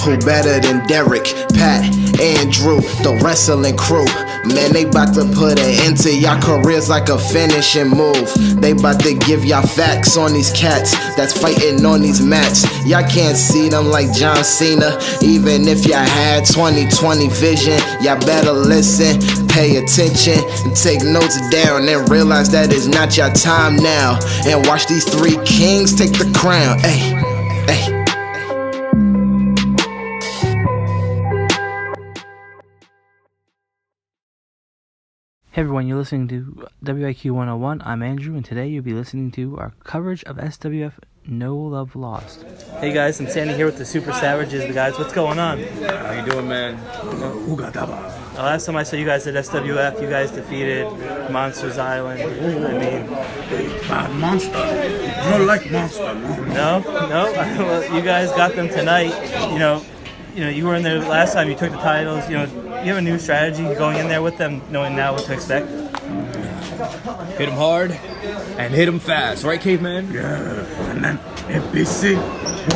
Who better than Derek, Pat, Andrew, the wrestling crew? Man, they bout to put an end to y'all careers like a finishing move. They bout to give y'all facts on these cats that's fighting on these mats. Y'all can't see them like John Cena. Even if y'all had 20/20 vision, y'all better listen, pay attention, and take notes down, and realize that it's not your time now. And watch these three kings take the crown. Hey, hey. Hey everyone, you're listening to WIQ 101. I'm Andrew, and today you'll be listening to our coverage of SWF No Love Lost. Hey guys, I'm standing here with the Super Savages. The guys, what's going on? How you doing, man? Last time I saw you guys at SWF, you guys defeated Monsters Island. Monster. I don't like Monster. No? Well, you guys got them tonight. You were in there last time. You took the titles. You have a new strategy going in there with them, knowing now what to expect. Hit him hard and hit him fast, right, caveman? Yeah, and then NPC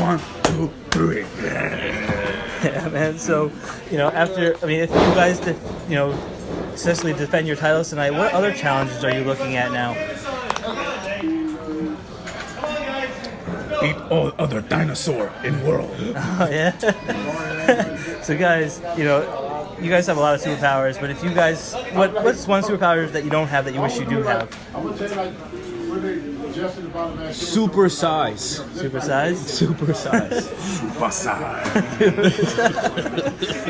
1, 2, 3. Yeah, man. So, if you guys, successfully defend your titles tonight, what other challenges are you looking at now? Beat all other dinosaur in world. Oh yeah. So guys, you guys have a lot of superpowers, but if you guys, what's one superpower that you don't have that you wish you do have? Super size. Super size? Super size. Super size.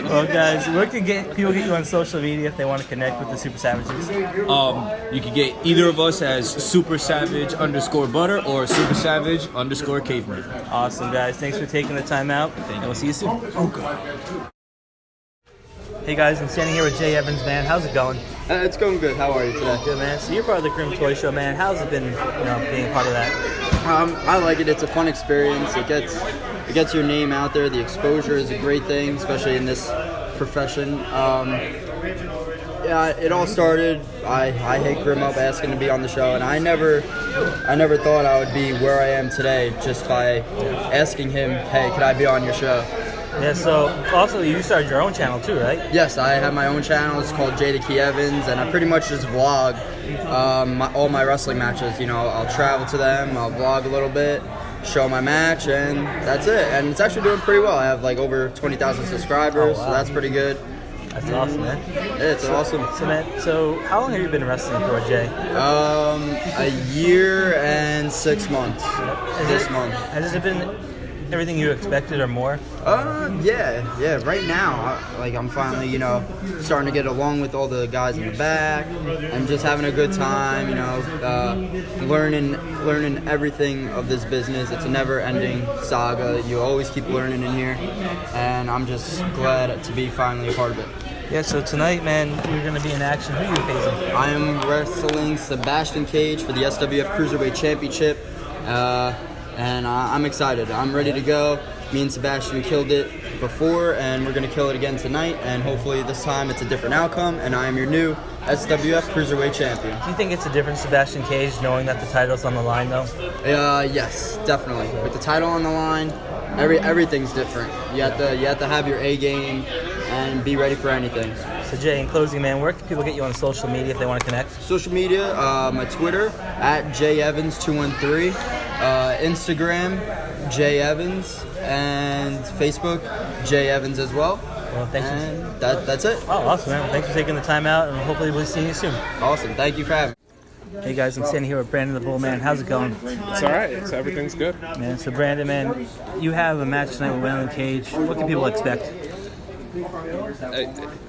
Well, guys, where can people get you on social media if they want to connect with the Super Savages? You can get either of us as Super Savage _Butter or Super Savage _Caveman. Awesome, guys. Thanks for taking the time out, and we'll see you soon. Okay. Hey guys, I'm standing here with Jay Evans, man. How's it going? It's going good. How are you today? Good, man. So you're part of the Grim Toy Show, man. How's it been, being a part of that? I like it. It's a fun experience. It gets your name out there. The exposure is a great thing, especially in this profession. Yeah, it all started. I hit Grim up asking to be on the show, and I never thought I would be where I am today just by asking him, "Hey, could I be on your show?" Yeah, so also you started your own channel too, right? Yes, I have my own channel. It's called J the Key Evans, and I pretty much just vlog all my wrestling matches. I'll travel to them, I'll vlog a little bit, show my match, and that's it. And it's actually doing pretty well. I have like over 20,000 subscribers, Oh, wow. So that's pretty good. That's awesome, man. It's awesome. So how long have you been wrestling for, Jay? A year and 6 months. This month. Has it been everything you expected or more? Yeah. Right now, I'm finally, starting to get along with all the guys in the back. I'm just having a good time, learning everything of this business. It's a never-ending saga. You always keep learning in here, and I'm just glad to be finally a part of it. Yeah, so tonight, man, you're going to be in action. Who are you facing? I am wrestling Sebastian Cage for the SWF Cruiserweight Championship. And I'm excited. I'm ready to go. Me and Sebastian killed it before, and we're going to kill it again tonight. And hopefully this time it's a different outcome, and I am your new SWF Cruiserweight Champion. Do you think it's a different Sebastian Cage knowing that the title's on the line, though? Yes, definitely. With the title on the line, everything's different. You have to have your A game and be ready for anything. So Jay, in closing, man, where can people get you on social media if they want to connect? Social media, my Twitter @JEvans213, Instagram JEvans, and Facebook JEvans as well. Well, thanks. And that's it. Oh, awesome, man. Well, thanks for taking the time out, and hopefully we'll see you soon. Awesome. Thank you for having me. Hey guys, I'm standing here with Brandon the Bull, man. How's it going? It's all right. Everything's good. Man, so Brandon, man, you have a match tonight with Waylon Cage. What can people expect?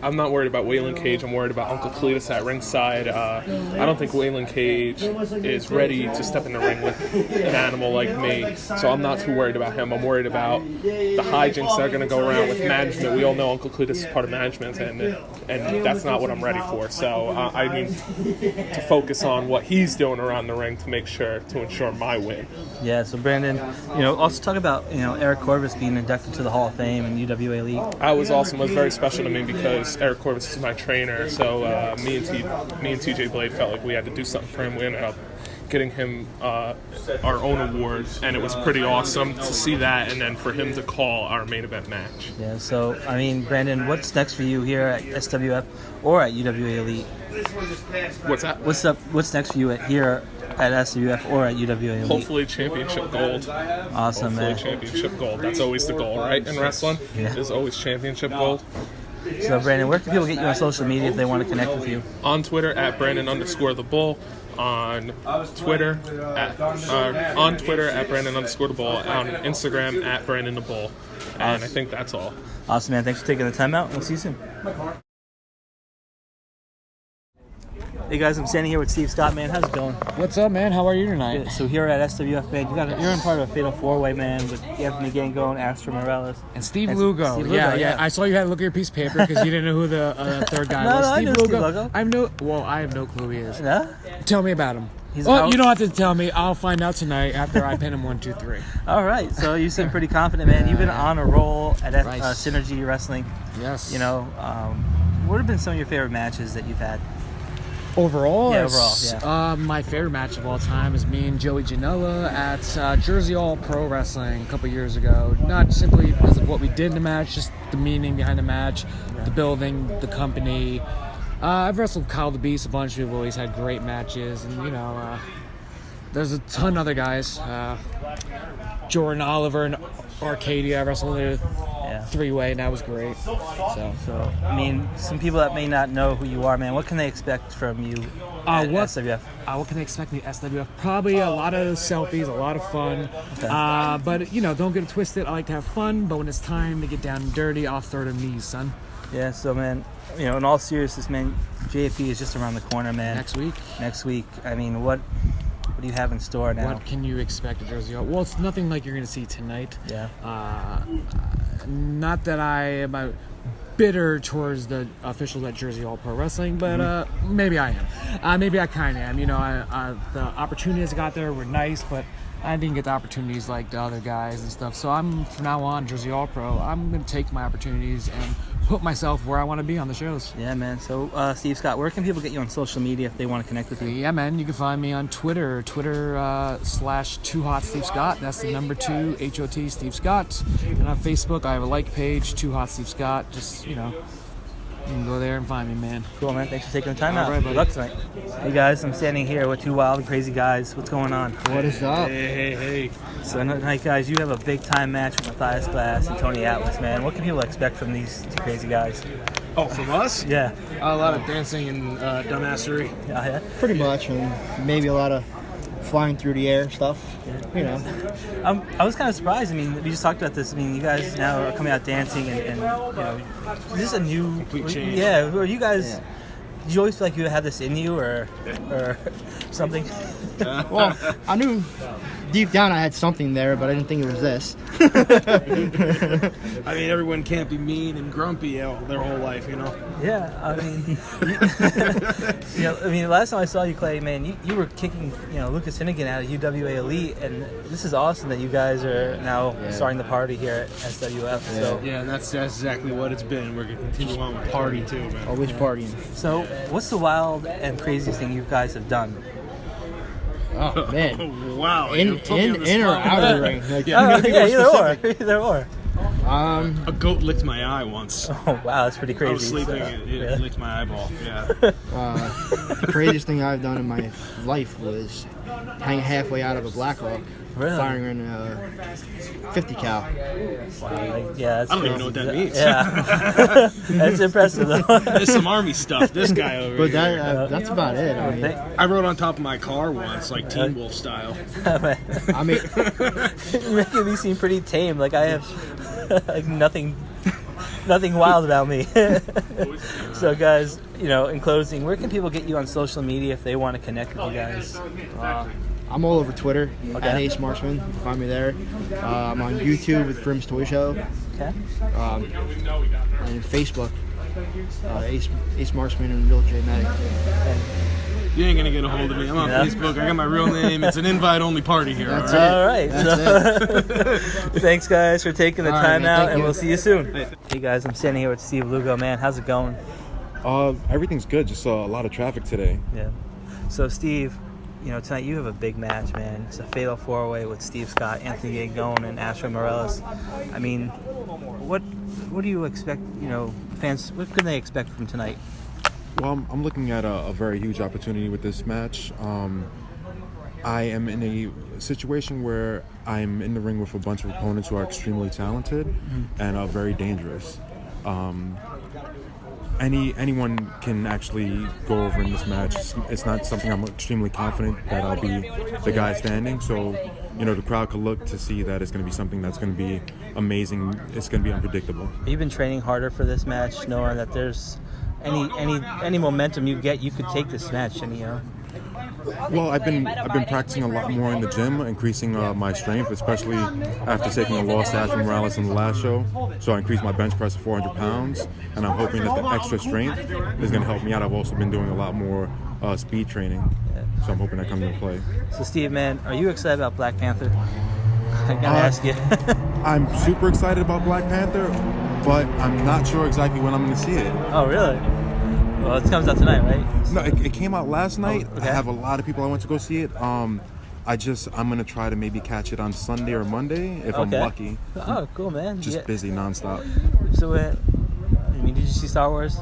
I'm not worried about Waylon Cage. I'm worried about Uncle Cletus at ringside. I don't think Waylon Cage is ready to step in the ring with an animal like me, so I'm not too worried about him. I'm worried about the hijinks that are going to go around with management. We all know Uncle Cletus is part of management, and that's not what I'm ready for. So I need to focus on what he's doing around the ring to ensure my win. Yeah, so Brandon, also talk about, Eric Corvus being inducted to the Hall of Fame and UWA League. That was awesome. It was very special to me because Eric Corvus is my trainer. So me and TJ Blade felt like we had to do something for him. We ended up getting him our own award, and it was pretty awesome to see that, and then for him to call our main event match. Yeah, so, I mean, Brandon, what's next for you here at SWF or at UWA Elite? What's that? What's next for you here at SWF or at UWA Elite? Hopefully championship gold. Awesome, Hopefully man. championship gold. That's always the goal, right? In wrestling, Yeah. there's always championship gold. So, Brandon, where can people get you on social media if they want to connect with you? On Twitter at Brandon_the_Bull. On Twitter at Brandon_the Bull. On Instagram at Brandon the Bull. And I think that's all. Awesome, man. Thanks for taking the time out. We'll see you soon. Hey guys, I'm standing here with Steve Scott, man. How's it going? What's up, man? How are you tonight? Good. So here at SWF, man, you're in part of a fatal four-way, man, with Anthony Gangone, Astro Morales, And Steve Lugo. Steve Lugo, Yeah. I saw you had to look at your piece of paper because you didn't know who the third guy was. No, I know Steve Lugo. I have no clue who he is. Yeah? Tell me about him. He's Oh, out- you don't have to tell me. I'll find out tonight after I pin him 1, 2, 3. All right, so you seem pretty confident, man. You've been on a roll at Right. Synergy Wrestling. Yes. You know, what have been some of your favorite matches that you've had? Overall, Yeah, it's, overall, my favorite match of all time is me and Joey Janela at Jersey All Pro Wrestling a couple years ago. Not simply because of what we did in the match, just the meaning behind the match, the building, the company. I've wrestled Kyle the Beast a bunch. We've always had great matches, and you know, there's a ton of other guys. Jordan Oliver and Arcadia, I wrestled with three-way, and that was great. So, I mean, some people that may not know who you are, man, what can they expect from you at SWF? What can they expect me at SWF? Probably a lot of selfies, a lot of fun. Okay. But, you know, don't get it twisted. I like to have fun, but when it's time to get down and dirty, I'll throw them knees, son. Yeah, so, man, you know, in all seriousness, man, JFP is just around the corner, man. Next week. I mean, what do you have in store now? What can you expect at Jersey All? Well, it's nothing like you're going to see tonight. Yeah. Not that I am bitter towards the officials at Jersey All Pro Wrestling, but maybe I am. Maybe I kind of am. You know, the opportunities I got there were nice, but I didn't get the opportunities like the other guys and stuff. So from now on, Jersey All Pro, I'm going to take my opportunities and put myself where I want to be on the shows. Yeah, man. So, Steve Scott, where can people get you on social media if they want to connect with you? Yeah, man. You can find me on Twitter /2HotSteve Scott. That's the number 2 HOT Steve Scott. And on Facebook, I have a like page, 2Hot Steve Scott. Just, you know, you can go there and find me, man. Cool, man. Thanks for taking the time out. All right, Good luck tonight. Hey, guys. I'm standing here with two wild and crazy guys. What's going on? What is up? Hey. So tonight, guys, you have a big-time match with Mathias Glass and Tony Atlas, man. What can people expect from these two crazy guys? Oh, from us? Yeah. A lot of dancing and dumbassery. Yeah. Pretty much, and maybe a lot of flying through the air stuff. You know. I was kind of surprised. I mean, we just talked about this. I mean, you guys now are coming out dancing, and you know, is this a new complete change? Yeah. Are you guys? Yeah. Did you always feel like you had this in you, or something? Well, I knew deep down I had something there, but I didn't think it was this. I mean, everyone can't be mean and grumpy their whole life, you know? Yeah. I mean, you know, I mean, last time I saw you, Clay, man, you were kicking, you know, Lucas Finnegan out of UWA Elite, and this is awesome that you guys are now starting the party here at SWF. So. Yeah, and that's exactly what it's been. We're going to continue on with party, too, man. Always partying. So, what's the wild and craziest thing you guys have done? Oh man. Wow. In or out of the ring? Like, Either or. A goat licked my eye once. Oh wow, that's pretty crazy. I was sleeping, it licked my eyeball. Yeah. the craziest thing I've done in my life was hang halfway out of a Blackhawk, firing in a 50 cal. Wow, yeah, that's I don't even know what that means. Yeah, that's impressive though. There's some army stuff. This guy over But here. that's about it. I mean, I rode on top of my car once, like Teen Wolf style. I mean, You're making me seem pretty tame. Like I have like nothing wild about me. So guys, you know, in closing, where can people get you on social media if they want to connect with you guys? I'm all over Twitter at Ace Marksman. You can find me there. I'm on YouTube with Grim's Toy Show. Okay. And Facebook, Ace Marksman and Real J Medic. You ain't gonna get a hold of me. I'm on Facebook. I got my real name. It's an invite-only party here. That's all right? it. All right. That's it. Thanks, guys, for taking the time man, out, thank and you. we'll see you soon. Hey, guys, I'm standing here with Steve Lugo, man. How's it going? Everything's good. Just saw a lot of traffic today. Yeah. So, Steve, tonight you have a big match, man. It's a fatal four-way with Steve Scott, Anthony Gangone, and Astro Morales. I mean, what do you expect? Fans, what can they expect from tonight? Well, I'm looking at a very huge opportunity with this match. I am in a situation where I'm in the ring with a bunch of opponents who are extremely talented and are very dangerous. Anyone can actually go over in this match. It's not something I'm extremely confident that I'll be the guy standing. So, the crowd could look to see that it's going to be something that's going to be amazing. It's going to be unpredictable. You've been training harder for this match, knowing that there's any momentum you get, you could take this match, Well, I've been practicing a lot more in the gym, increasing my strength, especially after taking a loss to Astro Morales in the last show. So I increased my bench press to 400 pounds, and I'm hoping that the extra strength is going to help me out. I've also been doing a lot more speed training, so I'm hoping that comes into play. So, Steve, man, are you excited about Black Panther? I gotta ask you. I'm super excited about Black Panther, but I'm not sure exactly when I'm going to see it. Oh, really? Well, it comes out tonight, right? No, it came out last night. Oh, okay. I have a lot of people I went to go see it. I'm gonna try to maybe catch it on Sunday or Monday if I'm lucky. Oh, cool, man. Just busy nonstop. So, did you see Star Wars?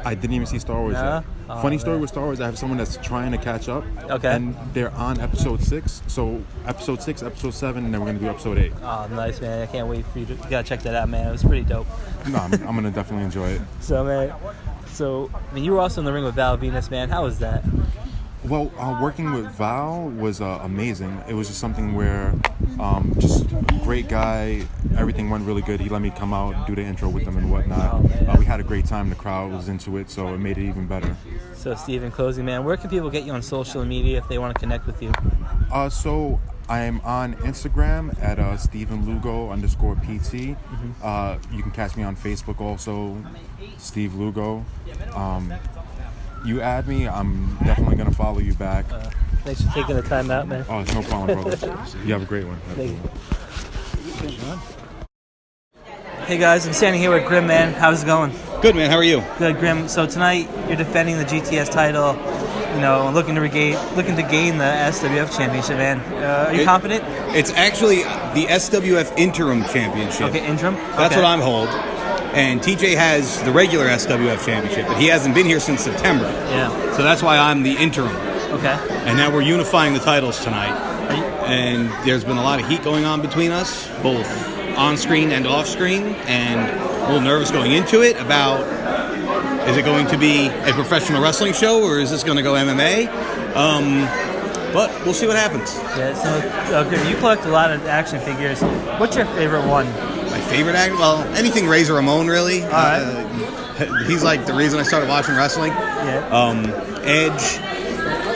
I didn't even see Star Wars yet. Oh, Funny story with Star Wars, I have someone that's trying to catch up. Okay. And they're on episode 6. So episode 6, episode 7, and then we're gonna do episode 8. Oh, nice, man. I can't wait for you gotta check that out, man. It was pretty dope. No, I'm gonna definitely enjoy it. So, man. You were also in the ring with Val Venus, man. How was that? Well, working with Val was amazing. It was just something where, just great guy. Everything went really good. He let me come out, do the intro with them and whatnot. We had a great time. The crowd was into it, so it made it even better. So, Steve, in closing, man, where can people get you on social media if they want to connect with you? So I'm on Instagram at StephenLugo_PT. You can catch me on Facebook also, Steve Lugo. You add me, I'm definitely going to follow you back. Thanks for taking the time out, man. Oh, it's no problem, brother. You have a great one. Thank you. Hey guys, I'm standing here with Grim, man. How's it going? Good, man. How are you? Good, Grim. So tonight you're defending the GTS title, looking to gain the SWF championship, man. Are you confident? It's actually the SWF interim championship. Okay, interim? That's okay. what I'm hold. And TJ has the regular SWF championship, but he hasn't been here since September. Yeah. So that's why I'm the interim. Okay. And now we're unifying the titles tonight. And there's been a lot of heat going on between us, both on screen and off screen, and a little nervous going into it about, is it going to be a professional wrestling show or is this going to go MMA? But we'll see what happens. Yeah, so Grim, you collect a lot of action figures. What's your favorite one? My favorite act? Well, anything Razor Ramon, really. All right. He's like the reason I started watching wrestling. Yeah. Edge,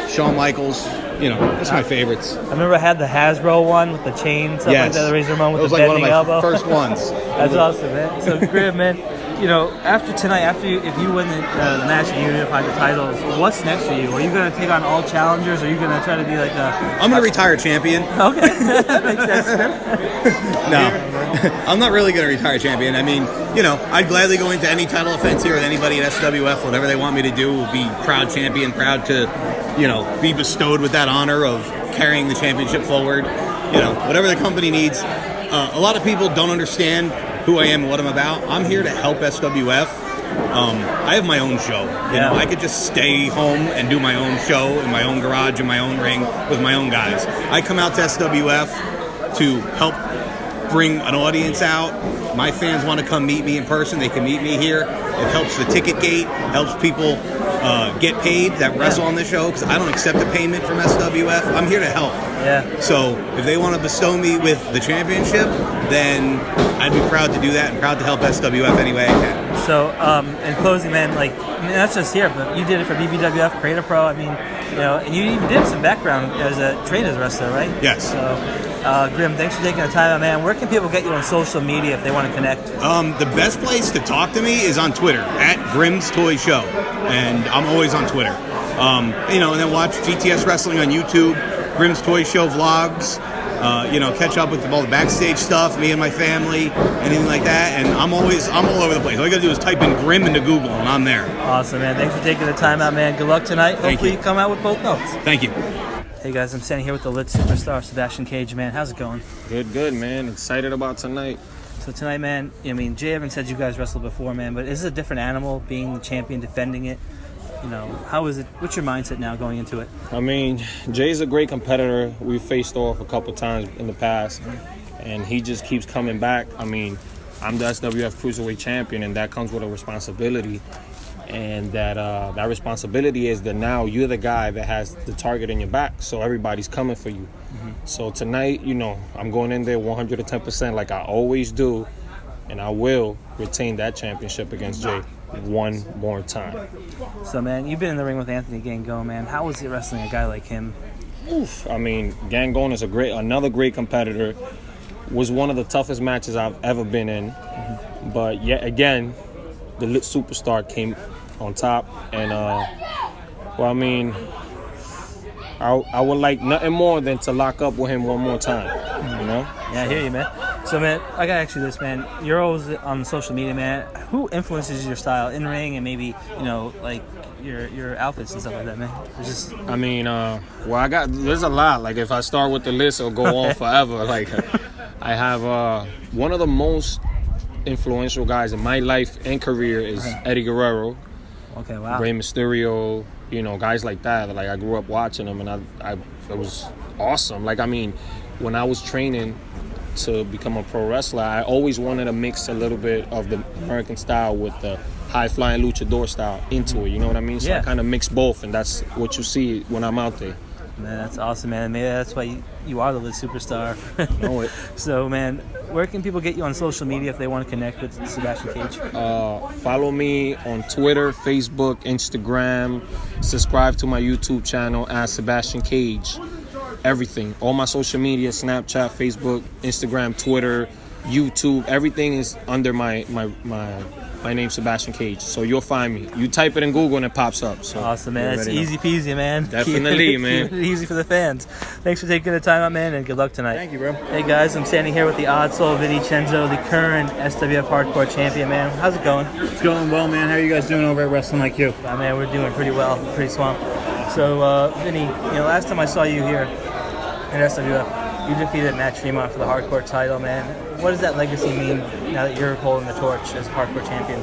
Shawn Michaels. That's my favorites. I remember I had the Hasbro one with the chain, stuff like that, the Razor Ramon with the bending elbow. That was like one of my first ones. That's awesome, man. So, Grim, man, after tonight, if you win the match and you unify the titles, what's next for you? Are you going to take on all challengers, or are you going to try to be like a... I'm going to retire champion. Okay. Makes sense. No, I'm not really going to retire champion. I mean, I'd gladly go into any title offense here with anybody at SWF. Whatever they want me to do, will be proud champion, proud to, be bestowed with that honor of carrying the championship forward. Whatever the company needs. A lot of people don't understand who I am and what I'm about. I'm here to help SWF. I have my own show. I could just stay home and do my own show in my own garage, in my own ring, with my own guys. I come out to SWF to help bring an audience out. My fans want to come meet me in person. They can meet me here. It helps the ticket gate, helps people get paid that wrestle on this show, because I don't accept a payment from SWF. I'm here to help. Yeah. So if they want to bestow me with the championship, then I'd be proud to do that and proud to help SWF any way I can. So, in closing, man, that's just here, but you did it for BBWF, Creator Pro. And you even did some background as a trained as a wrestler, right? Yes. So, Grim, thanks for taking the time out, man. Where can people get you on social media if they want to connect? The best place to talk to me is on Twitter, at Grim's Toy Show. And I'm always on Twitter. And then watch GTS Wrestling on YouTube, Grim's Toy Show vlogs. Catch up with all the backstage stuff, me and my family, anything like that. And I'm all over the place. All you gotta do is type in Grim into Google, and I'm there. Awesome, man. Thanks for taking the time out, man. Good luck tonight. Hopefully you come out with both belts. Thank you. Hey guys, I'm standing here with the lit superstar Sebastian Cage, man. How's it going? Good, man. Excited about tonight. So tonight, man, I mean, Jay Evans said you guys wrestled before, man, but is it a different animal being the champion, defending it? You know, how is it? What's your mindset now going into it? I mean, Jay's a great competitor. We've faced off a couple times in the past, and he just keeps coming back. I mean, I'm the SWF Cruiserweight Champion, and that comes with a responsibility. And that responsibility is that now you're the guy that has the target in your back, so everybody's coming for you. So tonight, you know, I'm going in there 110% like I always do, and I will retain that championship against Jay one more time. So, man, you've been in the ring with Anthony Gangone, man. How is it wrestling a guy like him? Oof. I mean, Gangone is another great competitor. Was one of the toughest matches I've ever been in. But yet again, the lit superstar came on top, and well, I mean, I would like nothing more than to lock up with him one more time, you know? Yeah, I hear you, man. So, man, I gotta ask you this, man. You're always on social media, man. Who influences your style in ring and maybe, you know, like your outfits and stuff like that, man? It's just... I mean, well, there's a lot. Like, if I start with the list, it'll go on forever. Like, I have one of the most influential guys in my life and career is Eddie Guerrero. Okay, wow. Rey Mysterio, you know, guys like that. Like, I grew up watching them, and it was awesome. Like, I mean, when I was training to become a pro wrestler, I always wanted to mix a little bit of the American style with the high-flying luchador style into it, you know what I mean? So I kind of mix both, and that's what you see when I'm out there. Man, that's awesome, man. Maybe that's why you are the lit superstar. Know it. So, man, where can people get you on social media if they want to connect with Sebastian Cage? Follow me on Twitter, Facebook, Instagram. Subscribe to my YouTube channel at Sebastian Cage. Everything. All my social media, Snapchat, Facebook, Instagram, Twitter, YouTube. Everything is under my name, Sebastian Cage. So you'll find me. You type it in Google and it pops up. So awesome, man. That's easy peasy, man. Definitely, man. Keep it easy for the fans. Thanks for taking the time out, man, and good luck tonight. Thank you, bro. Hey, guys, I'm standing here with the odd soul Vinny Cenzo, the current SWF Hardcore Champion, man. How's it going? It's going well, man. How are you guys doing over at Wrestling Like You? Man, we're doing pretty well. Pretty swamped. So, Vinny, you know, last time I saw you here at SWF, you defeated Matt Tremont for the Hardcore title, man. What does that legacy mean now that you're holding the torch as a Hardcore Champion?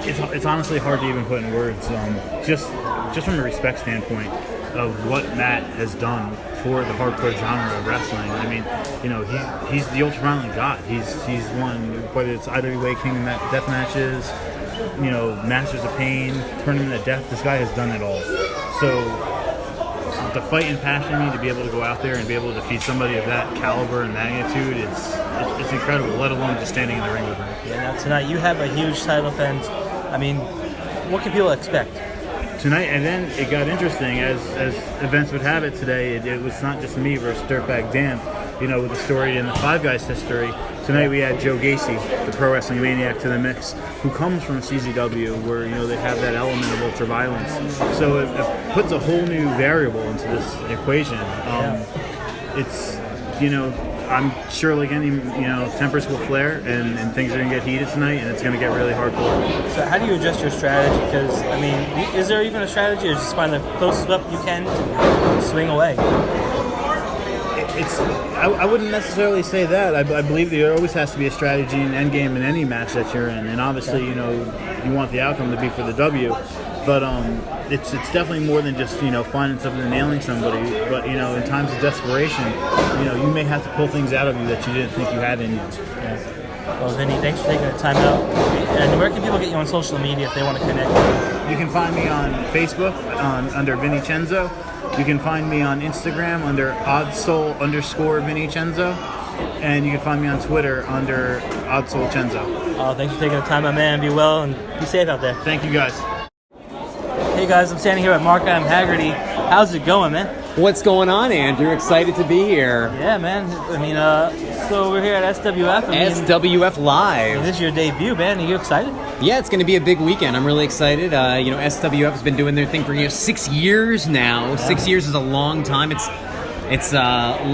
It's honestly hard to even put in words. Just from a respect standpoint of what Matt has done for the hardcore genre of wrestling. I mean, you know, he's the ultraviolent god. He's won, whether it's IWA King of Death matches, you know, Masters of Pain, Tournament of Death. This guy has done it all. So the fight and passion in me to be able to go out there and be able to defeat somebody of that caliber and magnitude, it's incredible, let alone just standing in the ring with him. Yeah, now tonight you have a huge title defense. I mean, what can people expect? Tonight, and then it got interesting, as events would have it today, it was not just me versus Dirtbag Dan, you know, with the story in the Five Guys history. Tonight we had Joe Gacy, the pro wrestling maniac, to the mix, who comes from CZW, where, you know, they have that element of ultraviolence. So it puts a whole new variable into this equation. It's, you know, I'm sure like any, you know, tempers will flare and things are going to get heated tonight, and it's going to get really hardcore. So how do you adjust your strategy? Because, I mean, is there even a strategy, or just find the closest weapon you can to swing away? I wouldn't necessarily say that. I believe there always has to be a strategy and end game in any match that you're in, and obviously, you know, you want the outcome to be for the W. But it's definitely more than just, you know, finding something and nailing somebody. But, you know, in times of desperation, you know, you may have to pull things out of you that you didn't think you had in you. Yeah. Well, Vinny, thanks for taking the time out. And where can people get you on social media if they want to connect? You can find me on Facebook under Vinny Cenzo. You can find me on Instagram under oddsoul_Vinny Cenzo. And you can find me on Twitter under oddsoulcenzo. Oh, thanks for taking the time, my man. Be well and be safe out there. Thank you, guys. Hey, guys, I'm standing here with Mark Adam Haggerty. How's it going, man? What's going on, Andrew? Excited to be here. Yeah, man. I mean, so we're here at SWF. SWF Live. This is your debut, man. Are you excited? Yeah, it's going to be a big weekend. I'm really excited. You know, SWF has been doing their thing for 6 years now. Yeah. 6 years is a long time. It's much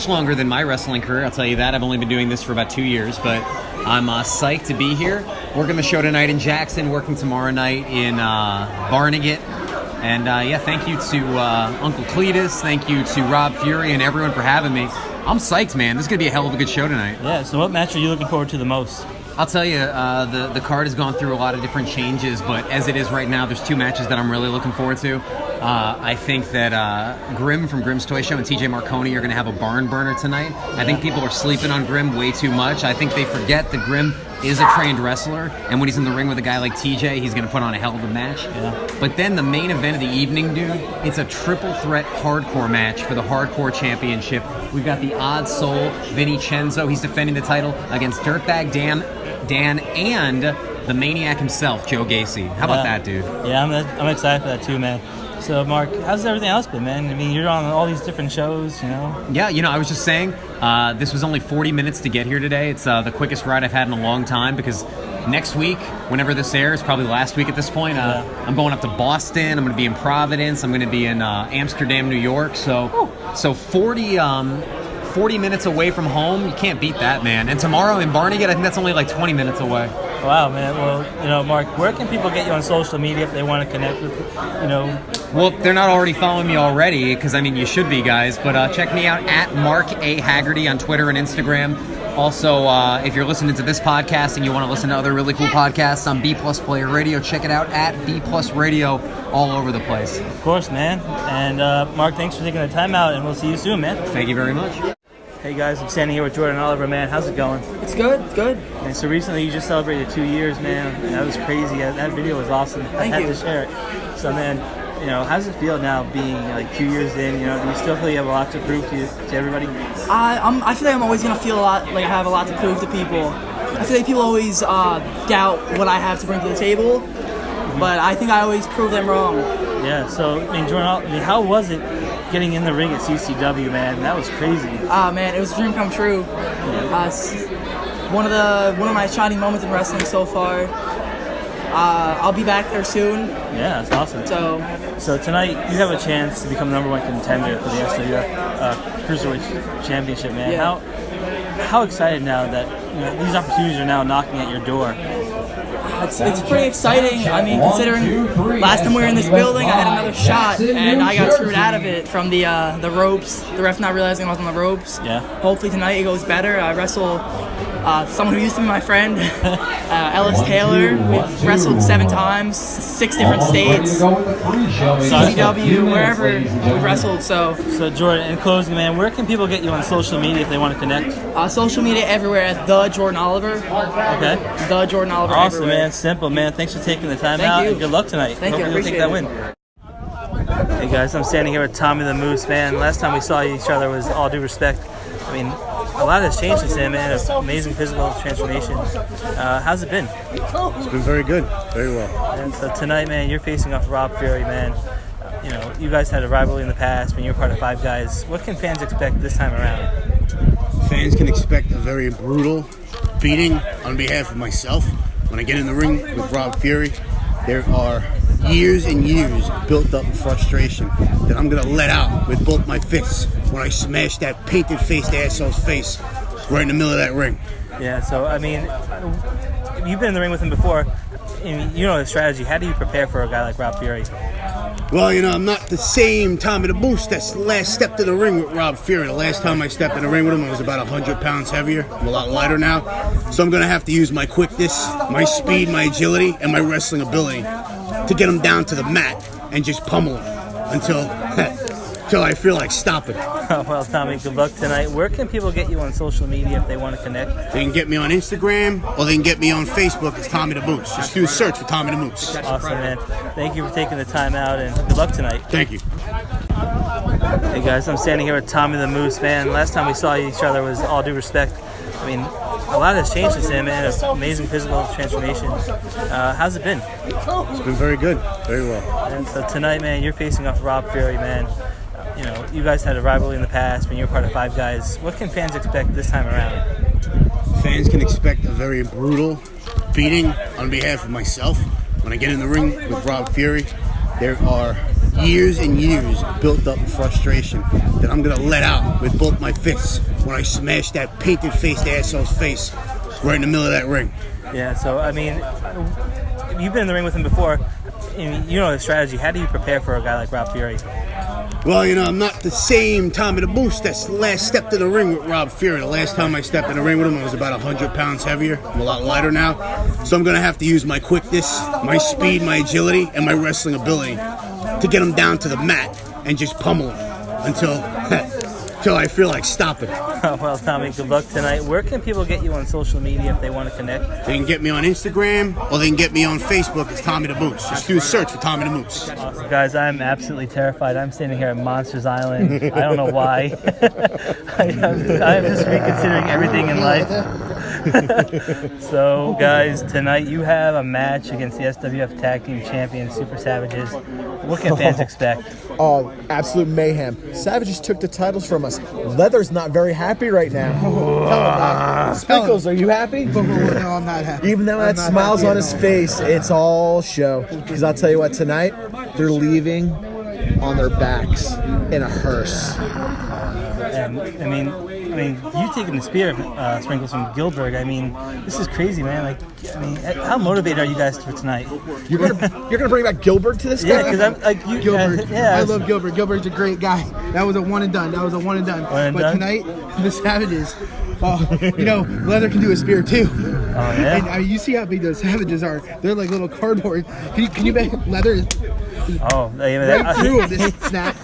longer than my wrestling career, I'll tell you that. I've only been doing this for about 2 years, but I'm psyched to be here. Working the show tonight in Jackson, working tomorrow night in Barnegat. And thank you to Uncle Cletus, thank you to Rob Fury and everyone for having me. I'm psyched, man. This is going to be a hell of a good show tonight. Yeah, so what match are you looking forward to the most? I'll tell you, the card has gone through a lot of different changes, but as it is right now, there's 2 matches that I'm really looking forward to. I think that Grimm from Grimm's Toy Show and TJ Marconi are going to have a barn burner tonight. I think people are sleeping on Grimm way too much. I think they forget that Grimm is a trained wrestler, and when he's in the ring with a guy like TJ, he's going to put on a hell of a match. Yeah. But then the main event of the evening, dude, it's a triple threat hardcore match for the Hardcore Championship. We've got the Odd Soul, Vinny Cenzo. He's defending the title against Dirtbag Dan, and the Maniac himself, Joe Gacy. How about that, dude? Yeah, I'm excited for that too, man. So, Mark, how's everything else been, man? I mean, you're on all these different shows, you know? Yeah, I was just saying, this was only 40 minutes to get here today. It's the quickest ride I've had in a long time because next week, whenever this airs, probably last week at this point, I'm going up to Boston. I'm going to be in Providence. I'm going to be in Amsterdam, New York. So 40 minutes away from home, you can't beat that, man. And tomorrow in Barnegat, I think that's only like 20 minutes away. Wow, man. Well, Mark, where can people get you on social media if they want to connect with, Well, if they're not already following me already, because, you should be, guys. But check me out at Mark A. Haggerty on Twitter and Instagram. Also, if you're listening to this podcast and you want to listen to other really cool podcasts on B+player Radio, check it out at B+ Radio all over the place. Of course, man. And, Mark, thanks for taking the time out, and we'll see you soon, man. Thank you very much. Hey guys, I'm standing here with Jordan Oliver, man. How's it going? It's good, it's good. And so recently you just celebrated 2 years, man. That was crazy. That video was awesome. Thank you. I had to share it. So, man, how does it feel now being like 2 years in? Do you still feel you have a lot to prove to everybody? I feel like I'm always gonna feel a lot like I have a lot to prove to people. I feel like people always doubt what I have to bring to the table, but I think I always prove them wrong. Yeah. So, Jordan, how was it getting in the ring at CCW, man? That was crazy. Man, it was a dream come true. One of my shining moments in wrestling so far. I'll be back there soon. Yeah, that's awesome. So tonight you have a chance to become the #1 contender for the SWF Cruiserweight Championship, man. Yeah. How excited now that these opportunities are now knocking at your door? It's pretty exciting. Considering last time we were in this building, I had another shot and I got screwed out of it from the ropes. The ref not realizing I was on the ropes. Yeah. Hopefully tonight it goes better. I wrestle someone who used to be my friend, Ellis Taylor. We've wrestled 7 times, 6 different states, CCW, wherever we've wrestled. So Jordan, in closing, man, where can people get you on social media if they want to connect? Social media everywhere at The Jordan Oliver. Okay. The Jordan Oliver. Awesome, everywhere. man. Simple, man. Thanks for taking the time Thank out. you. And good luck tonight. Thank you. I Hopefully appreciate you'll take that win. Hey guys, I'm standing here with Tommy the Moose, man. Last time we saw each other was All Due Respect. A lot has changed since then, man. Amazing physical transformation. How's it been? It's been very good. Very well. And so tonight, man, you're facing off Rob Fury, man. You guys had a rivalry in the past when you were part of Five Guys. What can fans expect this time around? Fans can expect a very brutal beating on behalf of myself. When I get in the ring with Rob Fury, there are years and years of built up frustration that I'm going to let out with both my fists when I smash that painted faced asshole's face right in the middle of that ring. Yeah, so you've been in the ring with him before. You know the strategy. How do you prepare for a guy like Rob Fury? Well, I'm not the same Tommy the Moose that's last stepped in the ring with Rob Fury. The last time I stepped in the ring with him, I was about 100 pounds heavier. I'm a lot lighter now. So I'm going to have to use my quickness, my speed, my agility, and my wrestling ability to get him down to the mat and just pummel him until I feel like stopping. Well, Tommy, good luck tonight. Where can people get you on social media if they want to connect? They can get me on Instagram or they can get me on Facebook as Tommy the Moose. Just do a search for Tommy the Moose. Awesome, man. Thank you for taking the time out and good luck tonight. Thank you. Hey guys, I'm standing here with Tommy the Moose, man. Last time we saw each other was All Due Respect. A lot has changed since then, man. Amazing physical transformation. How's it been? It's been very good. Very well. And so tonight, man, you're facing off Rob Fury, man. You guys had a rivalry in the past when you were part of Five Guys. What can fans expect this time around? Fans can expect a very brutal beating on behalf of myself. When I get in the ring with Rob Fury, there are years and years of built up frustration that I'm gonna let out with both my fists when I smash that painted faced asshole's face right in the middle of that ring. Yeah, so I mean, you've been in the ring with him before. And you know the strategy. How do you prepare for a guy like Rob Fury? Well, I'm not the same Tommy the Moose that's last stepped in the ring with Rob Fury. The last time I stepped in the ring with him, I was about 100 pounds heavier. I'm a lot lighter now. So I'm going to have to use my quickness, my speed, my agility, and my wrestling ability to get him down to the mat and just pummel him until I feel like stopping. Well, Tommy, good luck tonight. Where can people get you on social media if they want to connect? They can get me on Instagram or they can get me on Facebook as Tommy the Moose. Just do a search for Tommy the Moose. Awesome. Guys, I'm absolutely terrified. I'm standing here at Monsters Island. I don't know why. I'm just reconsidering everything in life. So, guys, tonight you have a match against the SWF Tag Team Champions, Super Savages. What can fans expect? Oh, absolute mayhem. Savages took the titles from us. Leather's not very happy right now. Sprinkles, are you happy? No, I'm not happy. Even though that smile's on his face, it's all show. Because I'll tell you what, tonight, they're leaving on their backs in a hearse. And, I mean, you taking the spear, Sprinkles, from Gilbert. I mean, this is crazy, man. Like, I mean, how motivated are you guys for tonight? You're gonna bring back Gilbert to this guy? Yeah, because I'm like Gilbert. yeah, I love Gilbert. Gilbert's a great guy. That was a one and done. But tonight, the Savages. Leather can do a spear too. Oh yeah. And you see how big those Savages are. They're like little cardboard. Can you bet Leather is right through them? This snap.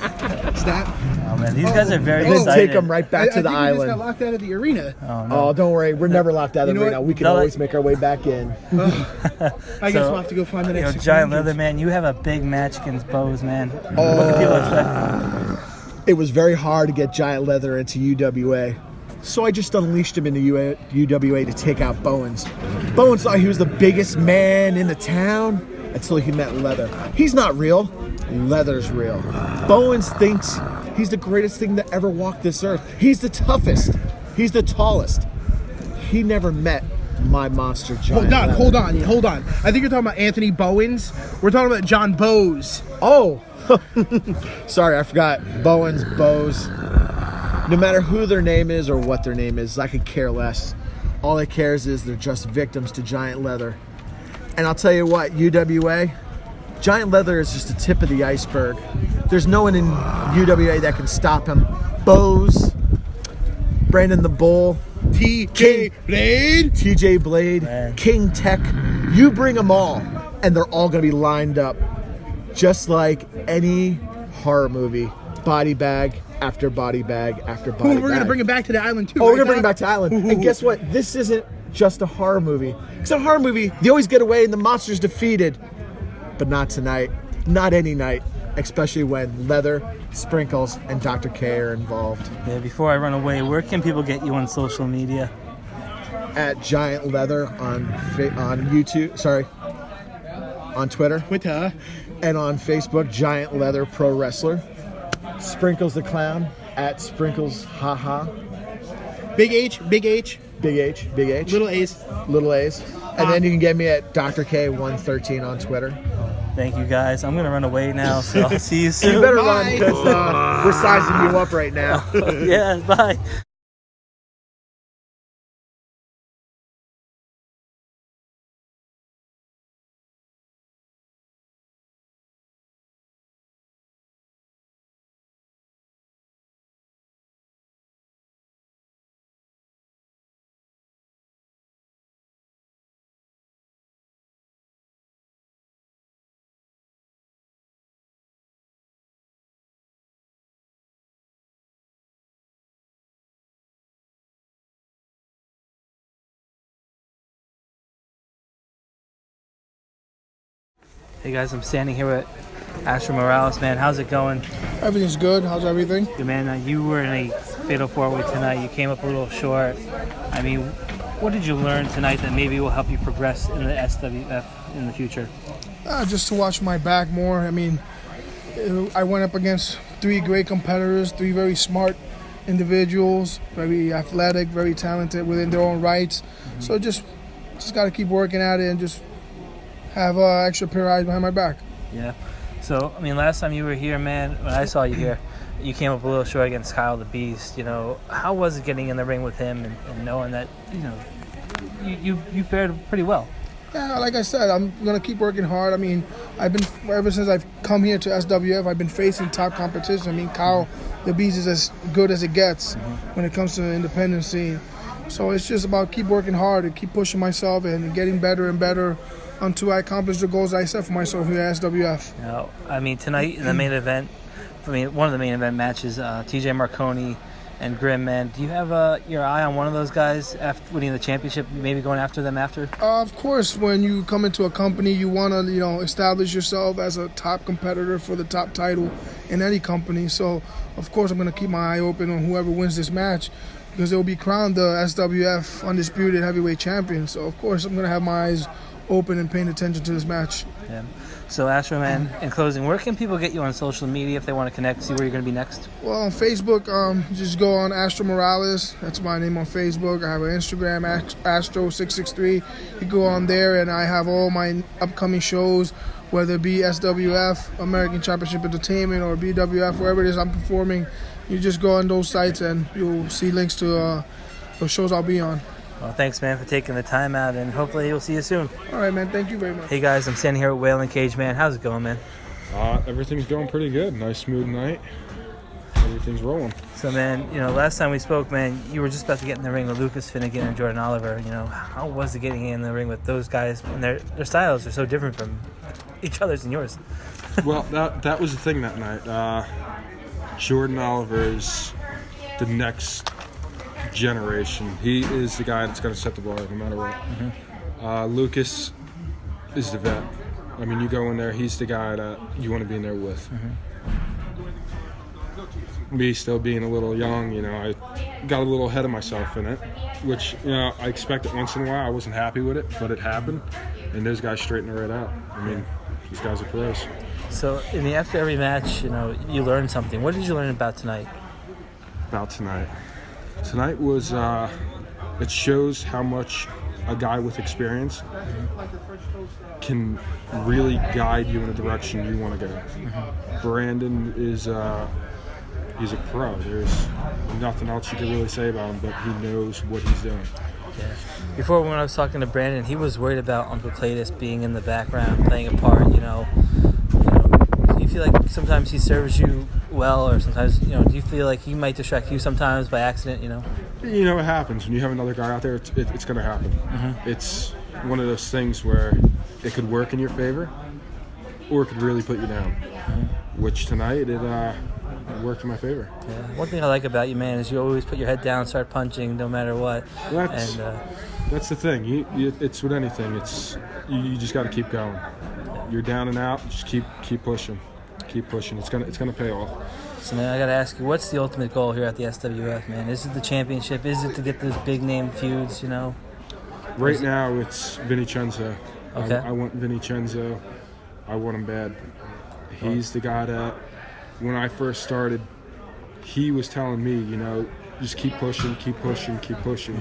Oh man, these guys are very Let's excited. take them right back to the I island. think we just got locked out of the arena. Oh, no. Don't worry. We're never locked out of the arena. what? We can always make our way back in. I guess we'll have to go find the next. Giant Leather, man, you have a big match against Bose, man. What can people expect? It was very hard to get Giant Leather into UWA. So I just unleashed him into UWA to take out Bowens. Bowens thought he was the biggest man in the town until he met Leather. He's not real. Leather's real. Bowens thinks he's the greatest thing to ever walk this earth. He's the toughest. He's the tallest. He never met my monster Giant Leather. Hold on. I think you're talking about Anthony Bowens. We're talking about John Bowes. Oh. Sorry, I forgot. Bowens, Bose. No matter who their name is or what their name is, I could care less. All that cares is they're just victims to Giant Leather. And I'll tell you what, UWA, Giant Leather is just the tip of the iceberg. There's no one in UWA that can stop him. Bose, Brandon the Bull, TJ Blade, Man. King Tech. You bring them all, and they're all going to be lined up just like any horror movie. Body bag after body bag after body bag. We're going to bring it back to the island too. Oh, we're going to bring it back to the island. And guess what? This isn't just a horror movie. It's a horror movie. They always get away and the monster's defeated. But not tonight. Not any night. Especially when Leather, Sprinkles, and Dr. K are involved. Yeah, before I run away, where can people get you on social media? At Giant Leather on YouTube. Sorry. On Twitter. And on Facebook, Giant Leather Pro Wrestler. Sprinkles the Clown at Sprinkles Haha. Big H. Little A's. And then you can get me at Dr. K113 on Twitter. Thank you, guys. I'm going to run away now, so I'll see you soon. You better run because we're sizing you up right now. Yeah, bye. Hey guys, I'm standing here with Astro Morales, man. How's it going? Everything's good. How's everything? Good, man. You were in a fatal four-way tonight. You came up a little short. I mean, what did you learn tonight that maybe will help you progress in the SWF in the future? Just to watch my back more. I mean, I went up against three great competitors, three very smart individuals, very athletic, very talented within their own rights. So just got to keep working at it and just have extra pair of eyes behind my back. Yeah. So, I mean, last time you were here, man, when I saw you here, you came up a little short against Kyle the Beast. You know, how was it getting in the ring with him and knowing that, you know, you fared pretty well? Yeah, like I said, I'm gonna keep working hard. I mean, ever since I've come here to SWF, I've been facing top competition. I mean, Kyle the Beast is as good as it gets when it comes to the independent scene. So it's just about keep working hard and keep pushing myself and getting better and better until I accomplish the goals I set for myself here at SWF. Now, I mean, tonight in the main event, one of the main event matches, TJ Marconi and Grim, man, do you have your eye on one of those guys after winning the championship, maybe going after them after? Of course, when you come into a company, you want to, establish yourself as a top competitor for the top title in any company. So, of course, I'm going to keep my eye open on whoever wins this match because they will be crowned the SWF Undisputed Heavyweight Champion. So, of course, I'm going to have my eyes open and paying attention to this match. Yeah. So, Astro Man, in closing, where can people get you on social media if they want to connect, see where you're going to be next? Well, on Facebook, just go on Astro Morales. That's my name on Facebook. I have an Instagram, Astro663. You go on there, and I have all my upcoming shows, whether it be SWF, American Championship Entertainment, or BWF, wherever it is I'm performing. You just go on those sites, and you'll see links to those shows I'll be on. Well, thanks, man, for taking the time out, and hopefully we'll see you soon. All right, man. Thank you very much. Hey, guys, I'm standing here with Wailing Cage, man. How's it going, man? Everything's going pretty good. Nice, smooth night. Everything's rolling. So, man, last time we spoke, man, you were just about to get in the ring with Lucas Finnegan and Jordan Oliver. How was it getting in the ring with those guys? And their styles are so different from each other's and yours. Well, that was the thing that night. Jordan Oliver is the next generation. He is the guy that's going to set the bar no matter what. Lucas is the vet. I mean, you go in there, he's the guy that you want to be in there with. Me still being a little young, I got a little ahead of myself in it, which, I expect it once in a while. I wasn't happy with it, but it happened, and those guys straightened it right out. I mean, these guys are pros. So, after every match, you learn something. What did you learn about tonight? Tonight was, it shows how much a guy with experience can really guide you in a direction you want to go. Brandon is, he's a pro. There's nothing else you can really say about him, but he knows what he's doing. Yeah. Before, when I was talking to Brandon, he was worried about Uncle Cletus being in the background, playing a part, Do you feel like sometimes he serves you well, or sometimes, do you feel like he might distract you sometimes by accident, It happens. When you have another guy out there, it's going to happen. It's one of those things where it could work in your favor, or it could really put you down, which tonight it worked in my favor. Yeah. One thing I like about you, man, is you always put your head down, start punching no matter what. That's the thing. It's with anything. You just got to keep going. You're down and out. Just keep pushing. Keep pushing. It's gonna pay off. So, man, I gotta ask you, what's the ultimate goal here at the SWF, man? Is it the championship? Is it to get those big name feuds? Right now, it's Vinny Cenzo. Okay. I want Vinny Cenzo. I want him bad. He's the guy that, when I first started, he was telling me, just keep pushing, keep pushing, keep pushing.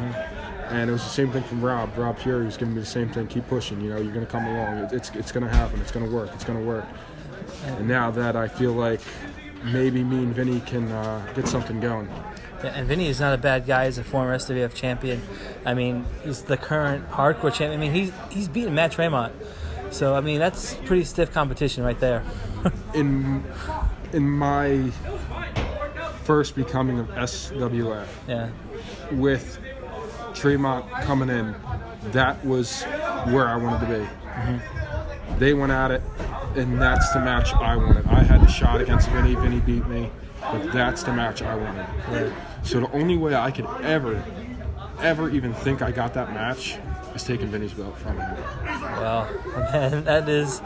And it was the same thing from Rob. Rob Fury was giving me the same thing. Keep pushing. You're going to come along. It's going to happen. It's going to work. It's going to work. And now that I feel like maybe me and Vinny can get something going. Yeah, and Vinny is not a bad guy. He's a former SWF champion. I mean, he's the current hardcore champion. I mean, he's beaten Matt Tremont. So, I mean, that's pretty stiff competition right there. In my first becoming of SWF, with Tremont coming in, that was where I wanted to be. They went at it, and that's the match I wanted. I had the shot against Vinny. Vinny beat me, but that's the match I wanted. So the only way I could ever even think I got that match is taking Vinny's belt from him. Well, man, that is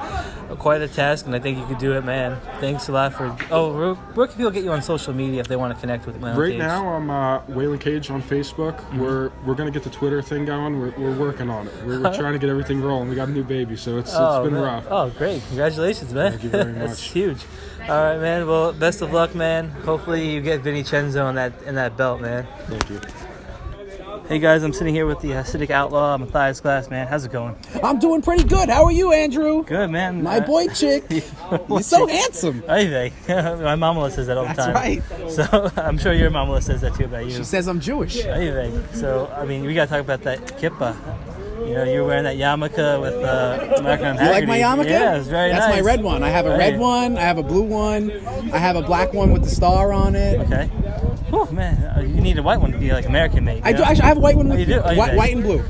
quite a task, and I think you could do it, man. Thanks a lot for... Oh, where can people get you on social media if they want to connect with Wailing Cage? Right now, I'm Wailing Cage on Facebook. We're going to get the Twitter thing going. We're working on it. We're trying to get everything rolling. We got a new baby, so it's been rough. Oh, great. Congratulations, man. Thank you very much. That's huge. All right, man. Well, best of luck, man. Hopefully you get Vinny Cenzo in that belt, man. Thank you. Hey guys, I'm sitting here with the Hasidic Outlaw, Mathias Glass, man. How's it going? I'm doing pretty good. How are you, Andrew? Good, man. My boy chick. You're so handsome. Hey, my mama says that all the time. That's right. So I'm sure your mama says that too about you. She says I'm Jewish. Hey, so, I mean, we got to talk about that kippah. You know, you're wearing that yarmulke with Mark Adam Haggerty. You like my yarmulke? Yeah, it's very nice. That's my red one. I have a red one. I have a blue one. I have a black one with the star on it. Okay. Oh man, you need a white one to be like American made. I do. I have a white one with you do? white and blue.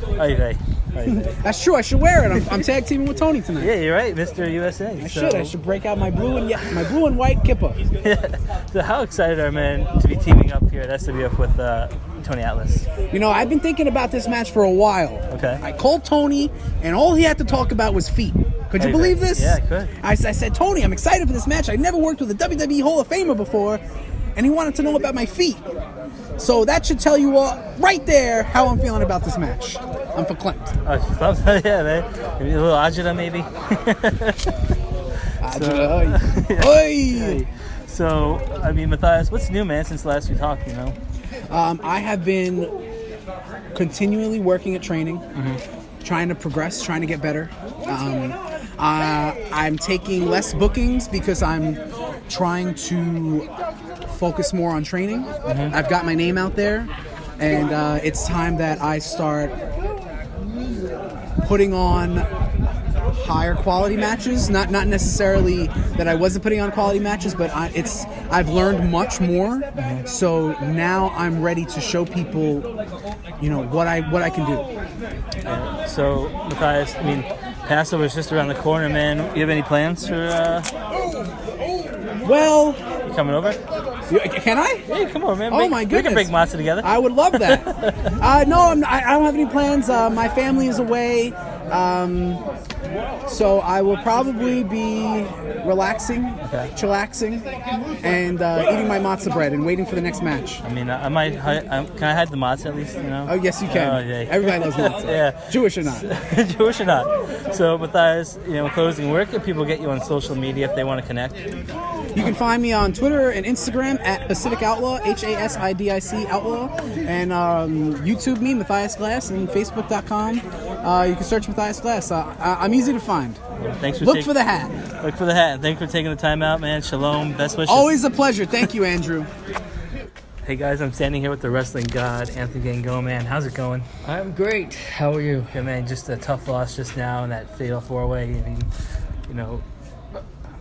That's true. I should wear it. I'm tag teaming with Tony tonight. Yeah, you're right, Mr. USA. I should break out my blue and white kippah. So how excited are men to be teaming up here at SWF with Tony Atlas? You know, I've been thinking about this match for a while. Okay. I called Tony, and all he had to talk about was feet. Could you believe this? Yeah, I could. I said, Tony, I'm excited for this match. I've never worked with a WWE Hall of Famer before, and he wanted to know about my feet. So that should tell you all right there how I'm feeling about this match. I'm verklempt. Yeah, man. Maybe a little agita, maybe. So, I mean, Mathias, what's new, man, since last we talked, you know? I have been continually working at training, trying to progress, trying to get better. I'm taking less bookings because I'm trying to focus more on training. I've got my name out there, and it's time that I start putting on higher quality matches. Not necessarily that I wasn't putting on quality matches, but I've learned much more. So now I'm ready to show people, you know, what I can do. So Mathias, I mean, Passover's just around the corner, man. You have any plans for? Well, you coming over? Can I? Yeah, come on, man. Oh my goodness, we can break matzah together. I would love that. No, I don't have any plans. My family is away, so I will probably be relaxing, chillaxing, and eating my matzah bread and waiting for the next match. I mean, I might. Can I hide the matzah at least? You know? Oh yes, you can. Oh, yeah. Everybody loves matzah. Yeah, Jewish or not. Jewish or not. So, Mathias, you know, closing. Where can people get you on social media if they want to connect? You can find me on Twitter and Instagram at Hasidic Outlaw, HASIDIC Outlaw, and YouTube me, Mathias Glass, and Facebook.com. You can search Mathias Glass. I'm easy to find. Well, thanks for Look for the hat. Look for the hat. Thanks for taking the time out, man. Shalom. Best wishes. Always a pleasure. Thank you, Andrew. Hey guys, I'm standing here with the wrestling god, Anthony Gangone, man. How's it going? I'm great. How are you? Yeah, man, just a tough loss just now in that fatal four-way. I mean, you know,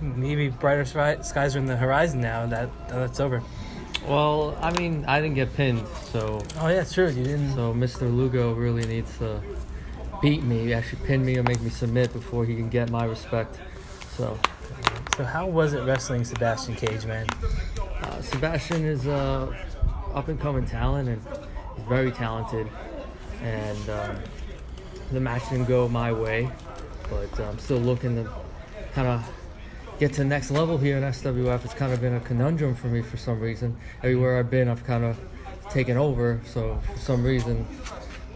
maybe brighter skies are in the horizon now. That's over. Well, I mean, I didn't get pinned, so... Oh, yeah, true. You didn't... So Mr. Lugo really needs to beat me, actually pin me or make me submit before he can get my respect. So how was it wrestling Sebastian Cage, man? Sebastian is up-and-coming talent, and he's very talented. And the match didn't go my way, but I'm still looking to kind of get to the next level here in SWF. It's kind of been a conundrum for me for some reason. Everywhere I've been, I've kind of taken over. So for some reason,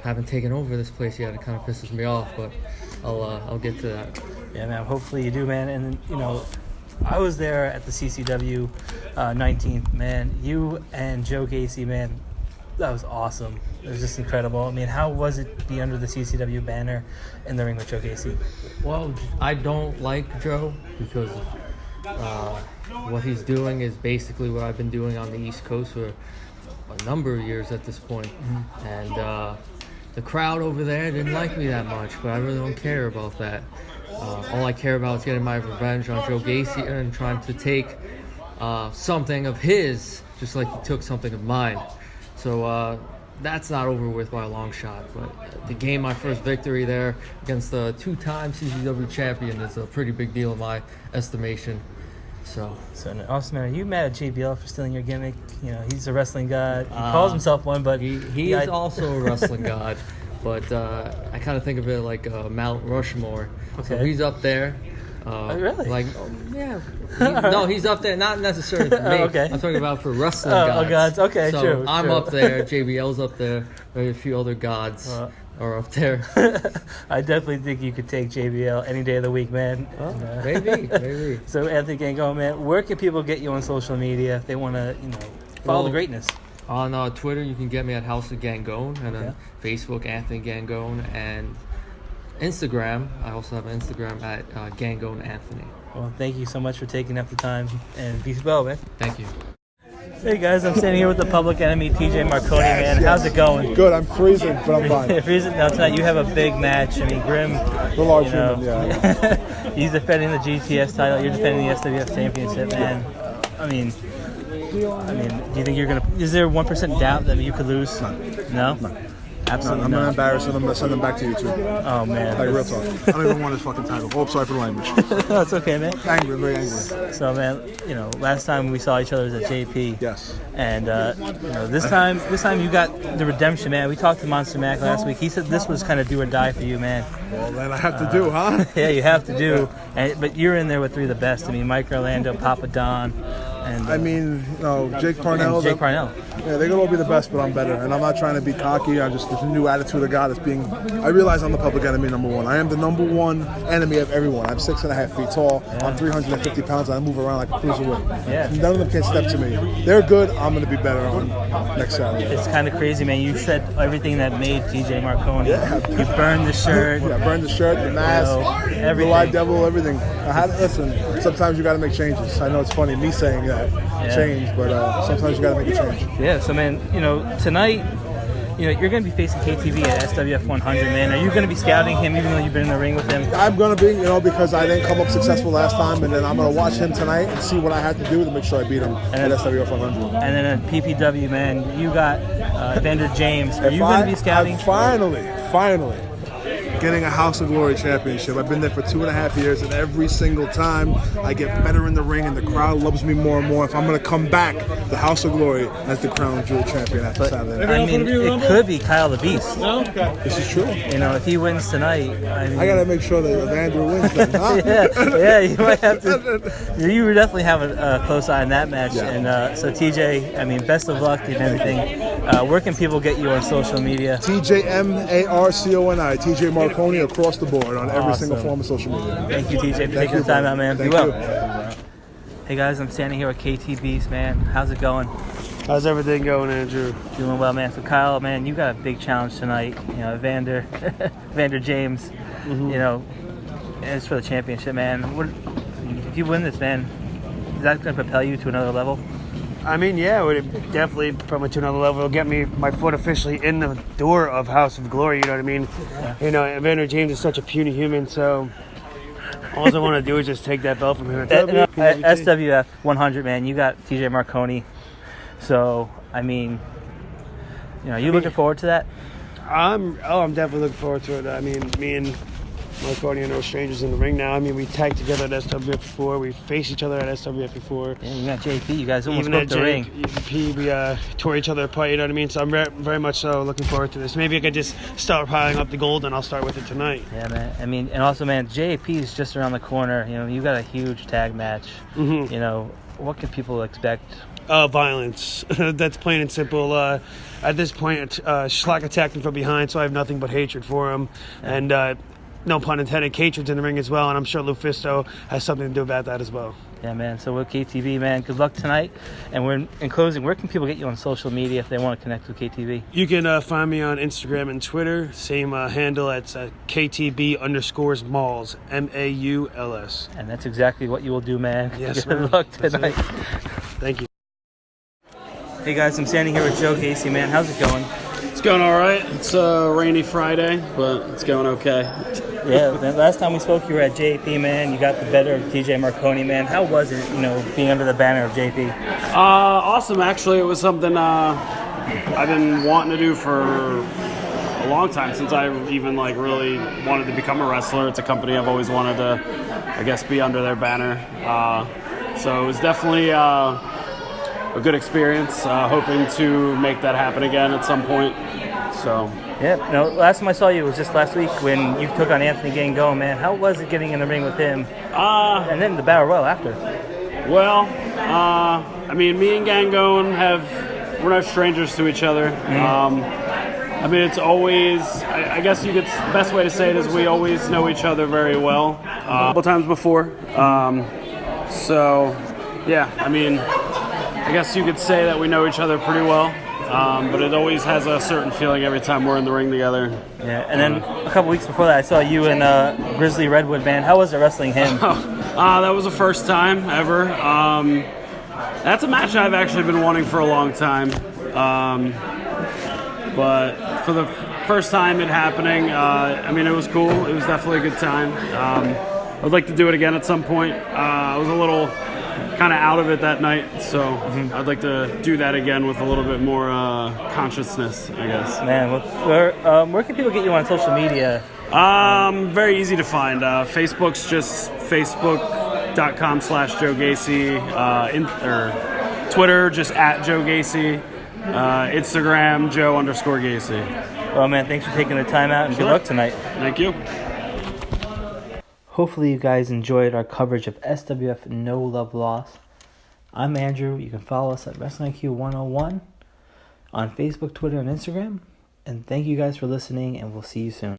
I haven't taken over this place yet. It kind of pisses me off, but I'll get to that. Yeah, man. Hopefully you do, man. And you know, I was there at the CCW 19th, man. You and Joe Gacy, man. That was awesome. It was just incredible. I mean, how was it to be under the CCW banner in the ring with Joe Gacy? Well, I don't like Joe because what he's doing is basically what I've been doing on the East Coast for a number of years at this point. And the crowd over there didn't like me that much, but I really don't care about that. All I care about is getting my revenge on Joe Gacy and trying to take something of his, just like he took something of mine. So that's not over with by a long shot. But to gain my first victory there against the two-time CCW champion is a pretty big deal in my estimation. So awesome, man. Are you mad at JBL for stealing your gimmick? You know, he's a wrestling god. He calls himself one, but he is also a wrestling god. But I kind of think of it like Mount Rushmore. Okay. So he's up there. Really? Like, yeah. No, he's up there, not necessarily for me. Okay. I'm talking about for wrestling gods. Gods. Okay, so true. I'm true. up there, JBL's up there, maybe a few other gods are up there. I definitely think you could take JBL any day of the week, man. Maybe. So Anthony Gangone, man, where can people get you on social media if they want to, you know, follow the greatness? On Twitter, you can get me at House of Gangone, and then Facebook, Anthony Gangone, and Instagram. I also have Instagram at Gangone Anthony. Well, thank you so much for taking up the time, and peace well, man. Thank you. Hey guys, I'm standing here with the Public Enemy, TJ Marconi, man. How's it going? Good, I'm freezing, but I'm fine. Freezing? Now tonight you have a big match. I mean, Grim, the large human, yeah. He's defending the GTS title. You're defending the SWF championship, man. I mean, do you think you're gonna? Is there 1% doubt that you could lose? No. Absolutely I'm not. gonna embarrass him. I'm gonna send him back to you too. Oh man, like real talk. I don't even want his fucking title. Oh, sorry for the language. No, it's okay, man. Angry, very angry. So man, last time we saw each other was at JP. Yes. And this time you got the redemption, man. We talked to Monster Mac last week. He said this was kind of do or die for you, man. Well, then I have to do, huh? Yeah, you have to do. But you're in there with three of the best. I mean, Mike Orlando, Papa Don. And, Jake Parnell. Jake Parnell. Yeah, they could all be the best, but I'm better. And I'm not trying to be cocky. I'm just this new attitude I got. I realize I'm the public enemy number one. I am the number one enemy of everyone. I'm 6.5 feet tall. Yeah. I'm 350 pounds. And I move around like a cruiserweight. Yeah. None of them can step to me. They're good. I'm going to be better on next Saturday. It's kind of crazy, man. You said everything that made TJ Marconi. Yeah. You burned the shirt. Yeah, burned the shirt, the mask, everything. The White Devil, everything. Listen, sometimes you got to make changes. I know it's funny me saying that. Change, but sometimes you got to make a change. Yeah, so man, tonight, you're going to be facing KTV at SWF 100, man. Are you going to be scouting him even though you've been in the ring with him? I'm going to be, because I didn't come up successful last time, and then I'm going to watch him tonight and see what I have to do to make sure I beat him at SWF 100. And then at PPW, man, you got Evander James. Are you going to be scouting? Finally. Getting a House of Glory championship. I've been there for 2.5 years, and every single time I get better in the ring, and the crowd loves me more and more. If I'm going to come back, the House of Glory as the crown jewel champion after Saturday. I mean, it could be Kyle the Beast. No? Okay. This is true. If he wins tonight, I got to make sure that Evander wins then, huh? yeah, you might have to. You definitely have a close eye on that match. Yeah. And so TJ, best of luck and everything. Where can people get you on social media? TJ TJ Marconi across the board on every single form of social media. Thank you, TJ, for taking the time out, man. Be well. Hey guys, I'm standing here with KT Beast, man. How's it going? How's everything going, Andrew? Doing well, man. So Kyle, man, you got a big challenge tonight. Evander James. Mm-hmm. It's for the championship, man. If you win this, man, is that going to propel you to another level? Yeah, it would definitely put me to another level. It'll get me my foot officially in the door of House of Glory, you know what I mean? Yeah. Evander James is such a puny human, so all I want to do is just take that belt from him. SWF 100, man, you got TJ Marconi. So, you looking forward to that? I'm definitely looking forward to it. Me and Marconi are no strangers in the ring now. We tagged together at SWF before. We faced each other at SWF before. Yeah, you got JP. You guys almost booked the ring. JP, we tore each other apart, you know what I mean? So I'm very much so looking forward to this. Maybe I could just start piling up the gold, and I'll start with it tonight. Yeah, man. And also, man, JP is just around the corner. You got a huge tag match. Mm-hmm. What can people expect? Violence. That's plain and simple. At this point, Schlock attacked him from behind, so I have nothing but hatred for him. And no pun intended, Catron's in the ring as well, and I'm sure Lufisto has something to do about that as well. Yeah, man. So with KTV, man, good luck tonight. And we're in closing, where can people get you on social media if they want to connect with KTV? You can find me on Instagram and Twitter. Same handle. It's KTB_Malls, MAULS. And that's exactly what you will do, man. Yes, good luck tonight. Thank you. Hey guys, I'm standing here with Joe Gacy, man. How's it going? It's going all right. It's a rainy Friday, but it's going okay. Yeah, man, last time we spoke, you were at JP, man. You got the better of TJ Marconi, man. How was it, being under the banner of JP? Awesome, actually. It was something I've been wanting to do for a long time, since I even really wanted to become a wrestler. It's a company I've always wanted to, be under their banner. So it was definitely a good experience. Hoping to make that happen again at some point. So. Yeah, last time I saw you was just last week when you took on Anthony Gangone, man. How was it getting in the ring with him? And then the Battle Royal after. Well, me and Gangone we're no strangers to each other. Mm-hmm. It's always, I guess the best way to say it is we always know each other very well. A couple times before. So, yeah, I guess you could say that we know each other pretty well. but it always has a certain feeling every time we're in the ring together. Yeah, and then a couple weeks before that, I saw you and Grizzly Redwood Band. How was it wrestling him? That was the first time ever. That's a match I've actually been wanting for a long time. But for the first time it happening, I mean, it was cool. It was definitely a good time. I would like to do it again at some point. I was a little kind of out of it that night, so I'd like to do that again with a little bit more consciousness, I guess. Man, where can people get you on social media? Very easy to find. Facebook's just facebook.com/Joe Gacy. Or Twitter, just @Joe Gacy. Instagram, Joe_Gacy. Well, man, thanks for taking the time out, and good luck tonight. Thank you. Hopefully you guys enjoyed our coverage of SWF No Love Lost. I'm Andrew. You can follow us at Wrestling IQ 101 on Facebook, Twitter, and Instagram. And thank you guys for listening, and we'll see you soon.